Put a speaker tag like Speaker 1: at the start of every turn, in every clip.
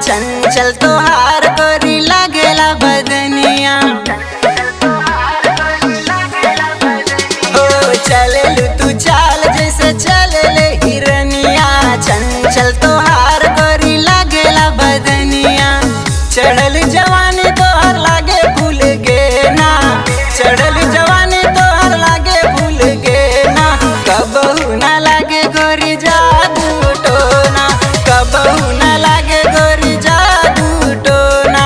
Speaker 1: चंचल तोहार गोरी लागेला बदनिया। ओ चलेलू तू चाल जैसे चलेले हिरनिया, चंचल तोहार गोरी लागेला बदनिया। चढ़ल जवानी तोहर लागे भूल गे ना, चढ़ल जवानी तोहर लागे भूल गे ना। कबहू ना लागे गोरी जादू टोना, कबहू ना लागे गोरी जादू टोना।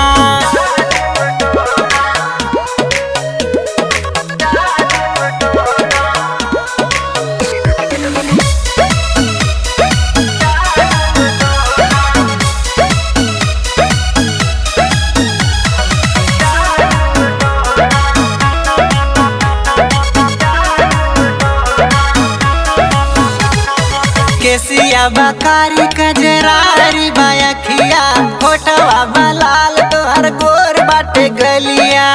Speaker 1: केसिया बकारी कजरारी बायखिया, होठवा बलाल तोहर गोर बाटे गलिया।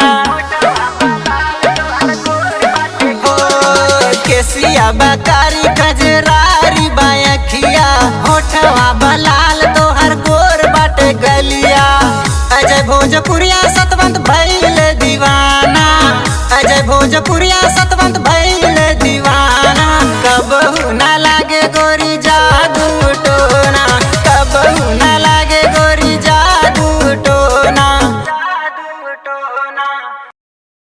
Speaker 1: ओ केसिया बकारी कजरारी बायखिया, होठवा बलाल तोहर गोर बाटे गलिया। अजय भोजपुरिया सतवंत भइल दीवाना, अजय भोजपुरिया सतवंत भइल